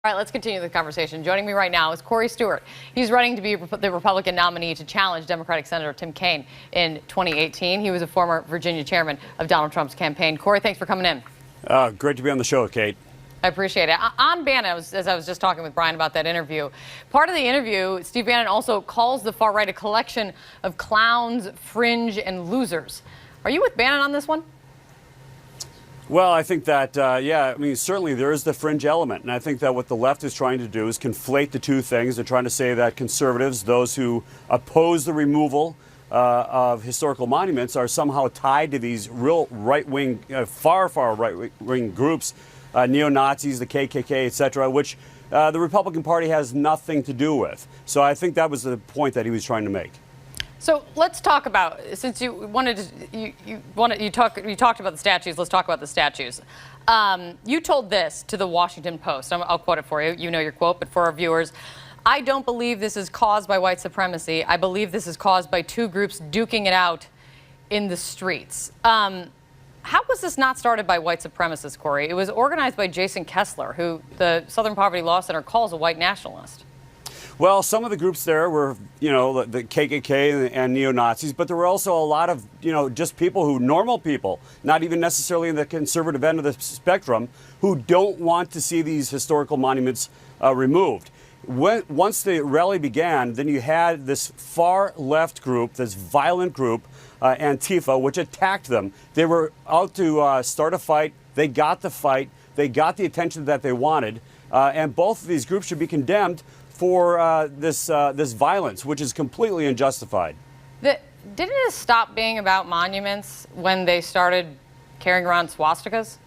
All right, let's continue the conversation. Joining me right now is Corey Stewart. He's running to be the Republican nominee to challenge Democratic Senator Tim Kaine in 2018. He was a former Virginia chairman of Donald Trump's campaign. Corey, thanks for coming in. Great to be on the show, Kate. I appreciate it. On Bannon, as I was just talking with Brian about that interview, part of the interview, Steve Bannon also calls the far right a collection of clowns, fringe, and losers. Are you with Bannon on this one? Well, I think that, certainly there is the fringe element. And I think that what the left is trying to do is conflate the two things. They're trying to say that conservatives, those who oppose the removal of historical monuments, are somehow tied to these real right-wing, far right-wing groups, neo-Nazis, the KKK, et cetera, which the Republican Party has nothing to do with. So I think that was the point that he was trying to make. So let's talk about, since you wanted to, you talked about the statues. Let's talk about the statues. You told this to the Washington Post. I'll quote it for you. You know your quote, but for our viewers, I don't believe this is caused by white supremacy. I believe this is caused by two groups duking it out in the streets. How was this not started by white supremacists, Corey? It was organized by Jason Kessler, who the Southern Poverty Law Center calls a white nationalist. Well, some of the groups there were, the KKK and neo-Nazis, but there were also a lot of, just people normal people, not even necessarily in the conservative end of the spectrum, who don't want to see these historical monuments removed. Once the rally began, then you had this far left group, this violent group, Antifa, which attacked them. They were out to start a fight. They got the fight. They got the attention that they wanted. And both of these groups should be condemned for this violence, which is completely unjustified. Didn't it stop being about monuments when they started carrying around swastikas?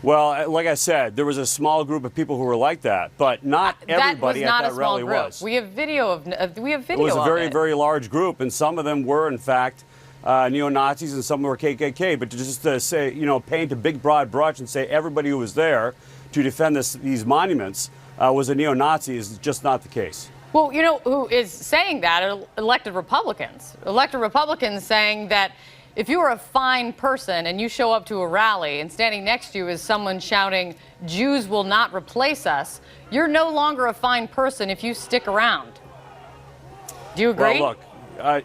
Well, like I said, there was a small group of people who were like that, but not everybody at that rally was. We have video of it was a very, very large group, and some of them were, in fact, neo-Nazis, and some were KKK. But just to say, paint a big, broad brush and say everybody who was there to defend these monuments was a neo-Nazi is just not the case. Well, who is saying that are elected Republicans. Elected Republicans saying that if you are a fine person and you show up to a rally and standing next to you is someone shouting, "Jews will not replace us," you're no longer a fine person if you stick around. Do you agree? Well, I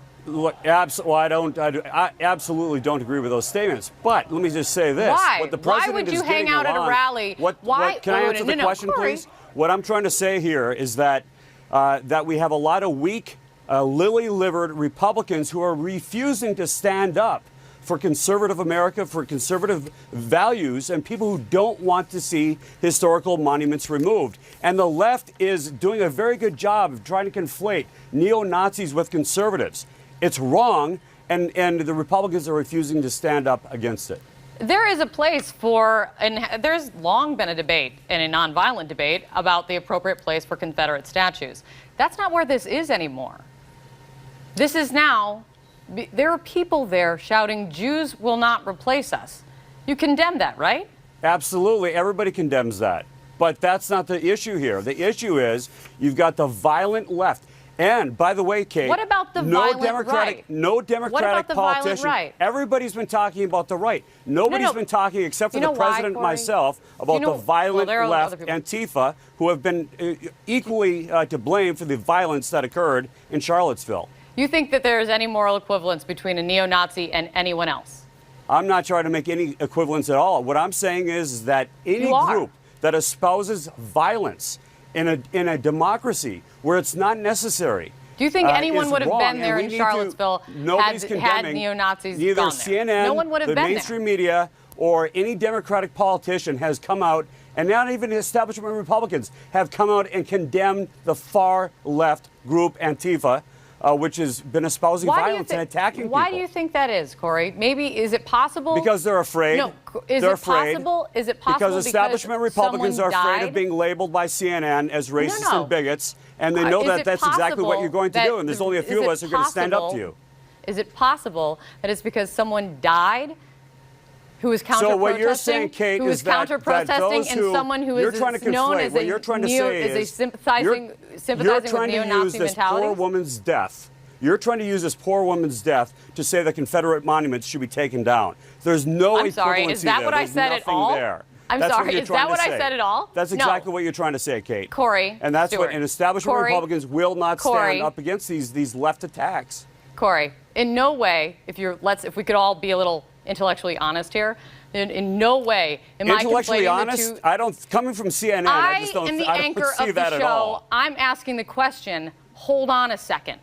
absolutely don't agree with those statements. But let me just say this. Why? What the president Why would you is hang out at a rally? Can I answer the question, please? What I'm trying to say here is that we have a lot of weak, lily-livered Republicans who are refusing to stand up for conservative America, for conservative values, and people who don't want to see historical monuments removed. And the left is doing a very good job of trying to conflate neo-Nazis with conservatives. It's wrong, and the Republicans are refusing to stand up against it. There is a place for, and there's long been a debate, and a nonviolent debate, about the appropriate place for Confederate statues. That's not where this is anymore. This is now, there are people there shouting, "Jews will not replace us." You condemn that, right? Absolutely. Everybody condemns that. But that's not the issue here. The issue is you've got the violent left. And by the way, Kate, what about the violent right? No Democratic politician. Right? Everybody's been talking about the right. Nobody's been talking, except for the president and myself, about the violent left, Antifa, who have been equally to blame for the violence that occurred in Charlottesville. You think that there is any moral equivalence between a neo-Nazi and anyone else? I'm not trying to make any equivalence at all. What I'm saying is that any group that espouses violence in a democracy where it's not necessary. Do you think anyone would have been there in Charlottesville had neo-Nazis neither gone CNN, there? No one would have the been mainstream media, or any Democratic politician has come out, and not even establishment Republicans have come out and condemned the far left group Antifa, which has been espousing violence and attacking people. Why do you think that is, Corey? Maybe, is it possible? Because they're afraid. No, is it possible? Is it possible because establishment Republicans are afraid of being labeled by CNN as racist and bigots, and they know that that's exactly what you're going to do, and there's only a few of us who are going to stand up to you. Is it possible that it's because someone died who is counter-protesting? So what you're saying, Kate, is that those who, and someone who is known as a sympathizing with neo-Nazi mentalities? Poor woman's death. You're trying to use this poor woman's death to say that Confederate monuments should be taken down. There's no equivalency there. I'm sorry, is that what I said at all? There. I'm That's sorry. What you're Is trying that to what I say. said at all? That's No. exactly what you're trying to say, Kate. Corey. And that's Stewart. what, and establishment Corey, Republicans will not Corey, stand up against these left attacks. Corey, in no way, if we could all be a little intellectually honest here, in no way am I Intellectually conflating honest, the two. I don't. Coming from CNN, I just don't. am the I don't anchor see of that the at show. all. I'm asking the question. Hold on a second.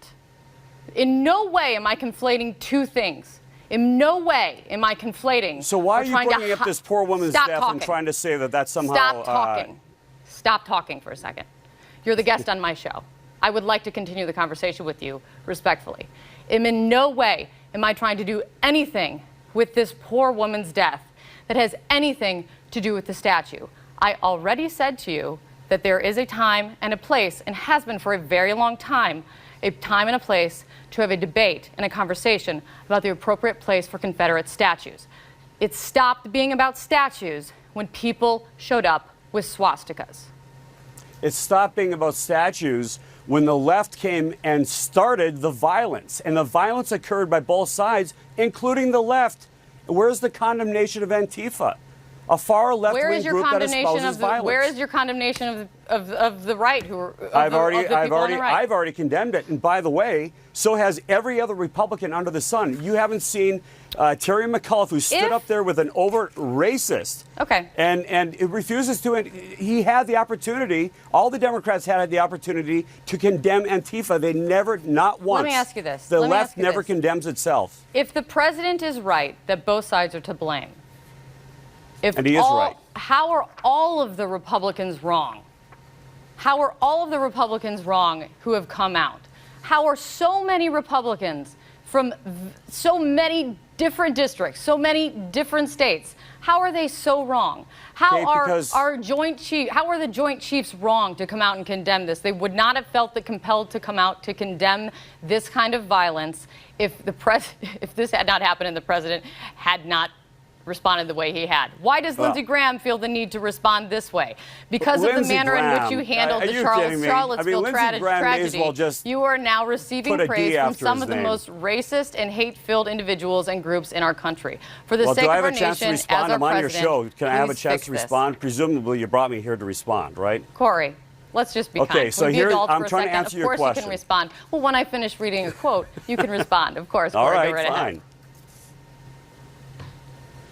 In no way am I conflating two things. In no way am I conflating. So why or are you trying to bringing up this poor woman's Stop death talking. and trying to say that that's somehow? Stop talking. Stop talking for a second. You're the guest on my show. I would like to continue the conversation with you respectfully. In no way am I trying to do anything with this poor woman's death that has anything to do with the statue. I already said to you that there is a time and a place, and has been for a very long time, a time and a place to have a debate and a conversation about the appropriate place for Confederate statues. It stopped being about statues when people showed up with swastikas. It stopped being about statues when the left came and started the violence, and the violence occurred by both sides, including the left. Where's the condemnation of Antifa? A far left-wing group that espouses violence. Where is your condemnation of the right? I've already condemned it. And by the way, so has every other Republican under the sun. You haven't seen Terry McAuliffe, who stood up there with an overt racist. Okay. And it refuses to. He had the opportunity. All the Democrats had the opportunity to condemn Antifa. They never, not once. Let me ask you this. The left never condemns itself. If the president is right that both sides are to blame, and he is right. How are all of the Republicans wrong? How are all of the Republicans wrong who have come out? How are so many Republicans from so many different districts, so many different states, how are they so wrong? How are the Joint Chiefs wrong to come out and condemn this? They would not have felt compelled to come out to condemn this kind of violence if this had not happened and the president had not responded the way he had. Why does Lindsey Graham feel the need to respond this way? Because of the manner in which you handled the Charlottesville tragedy. You are now receiving praise from some of the most racist and hate-filled individuals and groups in our country. For the sake of our nation, as our president, I'm on your show. Can I have a chance fix to respond? Presumably, you brought me here to respond, right? Corey, let's just be kind. Okay, so here I'm trying to answer your question. Of course, you can respond. Well, when I finish reading a quote, you can respond. Of course. All right, fine.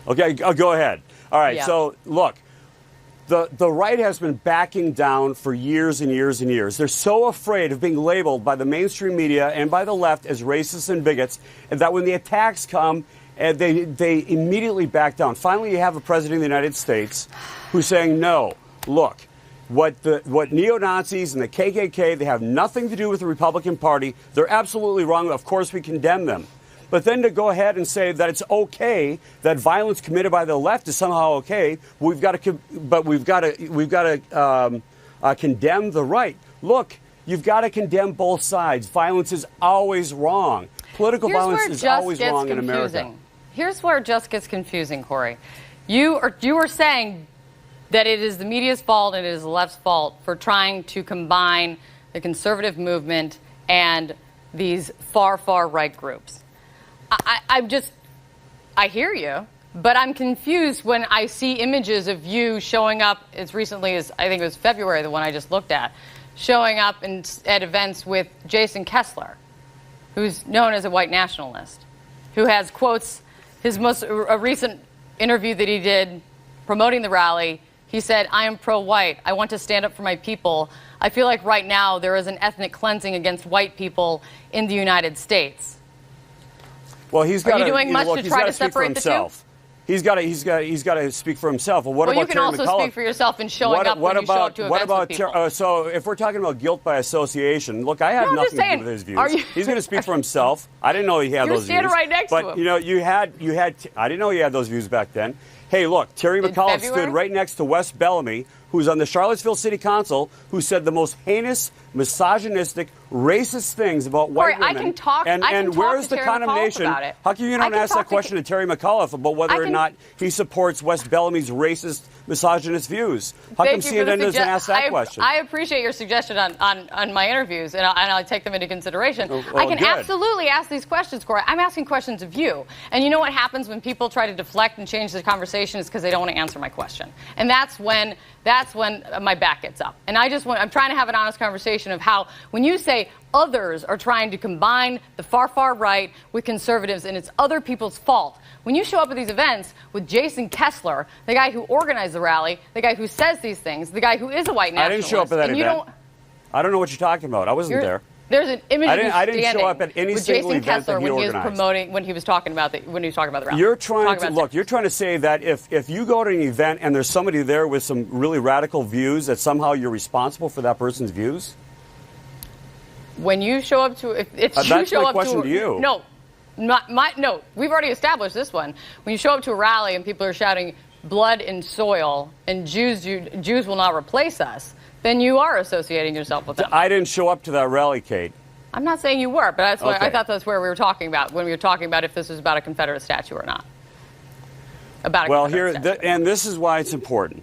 Okay, go ahead. All right, so look, the right has been backing down for years and years and years. They're so afraid of being labeled by the mainstream media and by the left as racists and bigots, and that when the attacks come, they immediately back down. Finally, you have a president of the United States who's saying, no, look, what neo-Nazis and the KKK, they have nothing to do with the Republican Party. They're absolutely wrong. Of course, we condemn them. But then to go ahead and say that it's okay that violence committed by the left is somehow okay, we've got to condemn the right. Look, you've got to condemn both sides. Violence is always wrong. Political violence is always wrong in America. Here's where it just gets confusing, Corey. You are saying that it is the media's fault and it is the left's fault for trying to combine the conservative movement and these far right groups. I hear you, but I'm confused when I see images of you showing up as recently as, I think it was February, the one I just looked at, showing up at events with Jason Kessler, who's known as a white nationalist, who has quotes, his most recent interview that he did promoting the rally, he said, "I am pro-white. I want to stand up for my people. I feel like right now there is an ethnic cleansing against white people in the United States." Well, he's got Are you doing much to try to separate the two? He's got to speak for himself. Well, you can also speak for yourself in showing up when you show up to events with people. So if we're talking about guilt by association, look, I had nothing to do with his views. He's going to speak for himself. I didn't know he had those views. You're standing right next to him. But you had. I didn't know you had those views back then. Hey, look, Terry McAuliffe stood right next to Wes Bellamy, who's on the Charlottesville City Council, who said the most heinous, misogynistic, racist things about white Corey, women. I can talk. And, I can and talk where's to the Terry condemnation? McAuliffe about it. How come you don't ask that question to Terry McAuliffe about whether or not he supports Wes Bellamy's racist, misogynist views? How come CNN doesn't ask that question? I appreciate your suggestion on my interviews, and I'll take them into consideration. Well, I can good. absolutely ask these questions, Corey. I'm asking questions of you. And you know what happens when people try to deflect and change the conversation is because they don't want to answer my question. And that's when my back gets up. And I'm trying to have an honest conversation of how when you say others are trying to combine the far right with conservatives and it's other people's fault. When you show up at these events with Jason Kessler, the guy who organized the rally, the guy who says these things, the guy who is a white nationalist. I didn't show up at that event. I don't know what you're talking about. I wasn't there. There's an image of you I didn't show up at any with single Jason event Kessler that he when organized. when he was talking about the rally. You're trying to say that if you go to an event and there's somebody there with some really radical views, that somehow you're responsible for that person's views? When you show up to, if you that's show my up question to you. No, we've already established this one. When you show up to a rally and people are shouting blood and soil and Jews will not replace us, then you are associating yourself with them. I didn't show up to that rally, Kate. I'm not saying you were, but that's what Okay. I thought that's where we were talking about when we were talking about if this was about a Confederate statue or not. And this is why it's important.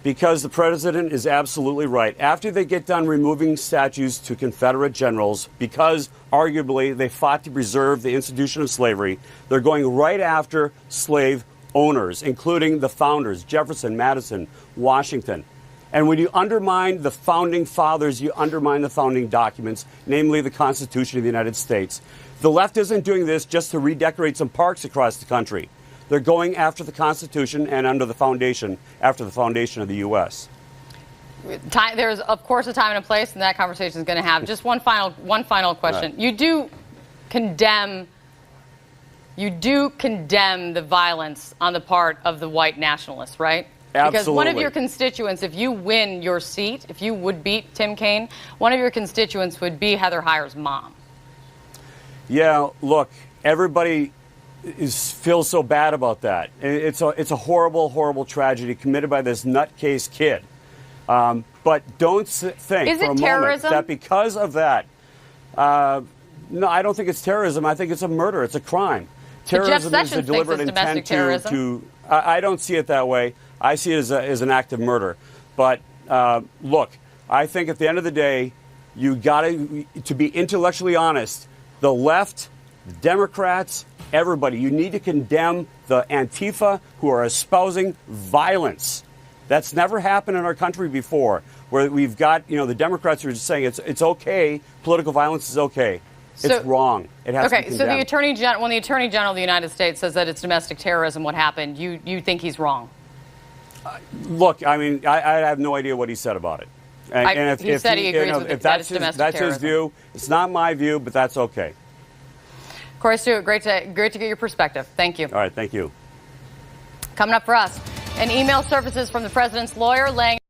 Because the president is absolutely right. After they get done removing statues to Confederate generals, because arguably they fought to preserve the institution of slavery, they're going right after slave owners, including the founders, Jefferson, Madison, Washington. And when you undermine the founding fathers, you undermine the founding documents, namely the Constitution of the United States. The left isn't doing this just to redecorate some parks across the country. They're going after the Constitution and after the foundation of the U.S. There's, of course, a time and a place, and that conversation is going to have. Just one final question. Right. You do condemn the violence on the part of the white nationalists, right? Absolutely. Because one of your constituents, if you win your seat, if you would beat Tim Kaine, one of your constituents would be Heather Heyer's mom. Yeah, look, everybody feels so bad about that. It's a horrible, horrible tragedy committed by this nutcase kid. But don't think for a moment that because of that, no, I don't think it's terrorism. I think it's a murder. It's a crime. Terrorism is a deliberate intent to. I don't see it that way. I see it as an act of murder. But look, I think at the end of the day, you got to be intellectually honest. The left, the Democrats, everybody, you need to condemn the Antifa who are espousing violence. That's never happened in our country before, where we've got, the Democrats who are just saying it's okay, political violence is okay. It's wrong. It has to be condemned. So when the Attorney General of the United States says that it's domestic terrorism, what happened, you think he's wrong? Look, I mean, I have no idea what he said about it. And he said he agrees with that it's domestic that's terrorism. his view. It's not my view, but that's okay. Corey Stewart, great to get your perspective. Thank you. All right, thank you. Coming up for us, an email surfaces from the president's lawyer laying